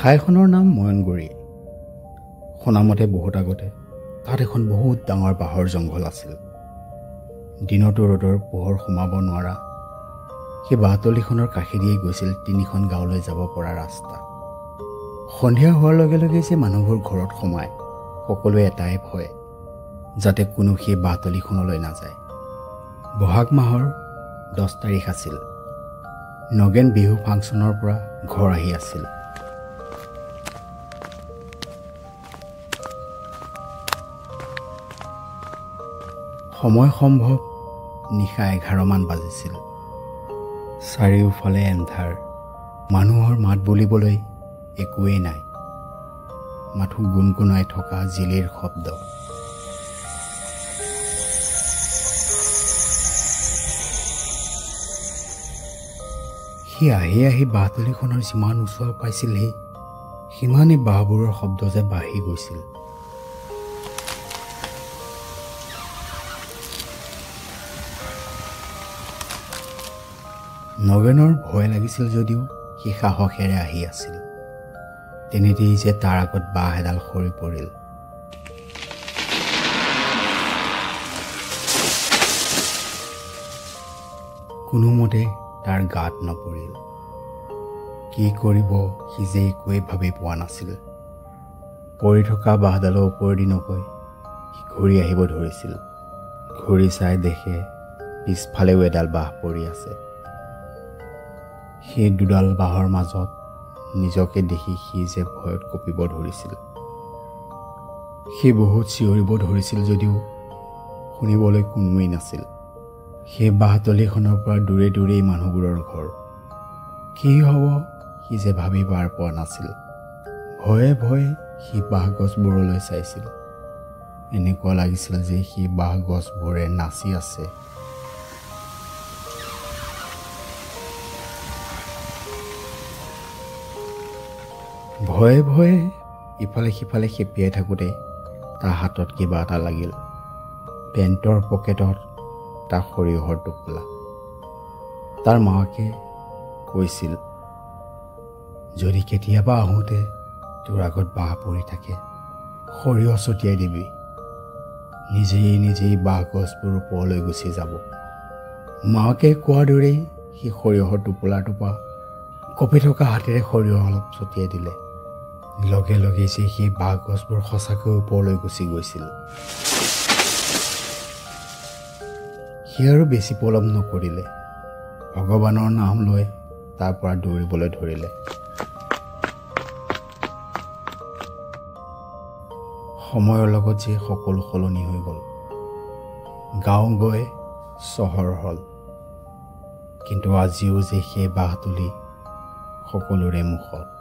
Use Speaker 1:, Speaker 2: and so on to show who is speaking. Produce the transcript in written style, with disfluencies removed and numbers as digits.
Speaker 1: ঠাইখনৰ নাম ময়নগুৰি। শুনামতে বহুত আগতে তাত এখন বহুত ডাঙৰ বাঁহৰ জংঘল আছিল। দিনতো ৰ'দৰ পোহৰ সোমাব নোৱাৰা সেই বাঁহতলিখনৰ কাষেদিয়ে গৈছিল 3খন গাঁৱলৈ যাব পৰা ৰাস্তা। সন্ধিয়া হোৱাৰ লগে লগে যে মানুহবোৰ ঘৰত সোমায়, সকলোৱে এটাই ভয়, যাতে কোনো সেই বাঁহতলিখনলৈ নাযায়। বহাগ মাহৰ 10 তাৰিখ আছিল। নগেন বিহু ফাংচনৰ পৰা ঘৰ আহি আছিল। সময় সম্ভৱ নিশা 11 মান বাজিছিল। চাৰিওফালে এন্ধাৰ, মানুহৰ মাত বুলিবলৈ একোৱেই নাই, মাথো গুণগুণাই থকা জিলিৰ শব্দ। সি আহি আহি বাঁহতলিখনৰ যিমান ওচৰ পাইছিলহি, সিমানেই বাঁহবোৰৰ শব্দ যে বাঢ়ি গৈছিল। নগেনৰ ভয় লাগিছিল যদিও সি সাহসেৰে আহি আছিল। তেনেতেই যে তাৰ আগত বাঁহ এডাল সৰি পৰিল। কোনোমতে তাৰ গাত নপৰিল। কি কৰিব সি যে একোৱেই ভাবি পোৱা নাছিল। পৰি থকা বাঁহডালৰ ওপৰেদি নগৈ সি ঘূৰি আহিব ধৰিছিল। ঘূৰি চাই দেখে পিছফালেও এডাল বাঁহ পৰি আছে। সেই দুডাল বাঁহৰ মাজত নিজকে দেখি সি যে ভয়ত কঁপিব ধৰিছিল। সি বহুত চিঞৰিব ধৰিছিল যদিও শুনিবলৈ কোনোৱেই নাছিল। সেই বাঁহতলিখনৰ পৰা দূৰে দূৰেই মানুহবোৰৰ ঘৰ। কি হ'ব সি যে ভাবি পাৰ পোৱা নাছিল। ভয়ে ভয়ে সি বাঁহ গছবোৰলৈ চাইছিল। এনেকুৱা লাগিছিল যে সি বাঁহ গছবোৰে নাচি আছে। ভয়ে ভয়ে ইফালে সিফালে খেপিয়াই থাকোঁতে তাৰ হাতত কিবা এটা লাগিল। পেণ্টৰ পকেটত তাৰ সৰিয়হৰ টোপোলা। তাৰ মাকে কৈছিল, যদি কেতিয়াবা আহোঁতে তোৰ আগত বাঁহ পৰি থাকে, সৰিয়হ ছটিয়াই দিবি। নিজেই নিজেই বাঁহ গছবোৰ ওপৰলৈ গুচি যাব। মাকে কোৱাৰ দৰেই সি সৰিয়হৰ টোপোলাটোৰ পৰা কঁপি থকা হাতেৰে সৰিয়হ অলপ ছটিয়াই দিলে। লগে লগে যে সেই বাঁহ গছবোৰ সঁচাকৈ ওপৰলৈ গুচি গৈছিল। সি আৰু বেছি পলম নকৰিলে। ভগৱানৰ নাম লৈ তাৰ পৰা দৌৰিবলৈ ধৰিলে। সময়ৰ লগত যে সকলো সলনি হৈ গ'ল। গাঁও গৈ চহৰ হ'ল, কিন্তু আজিও যে সেই বাঁহতলি সকলোৰে মুখত।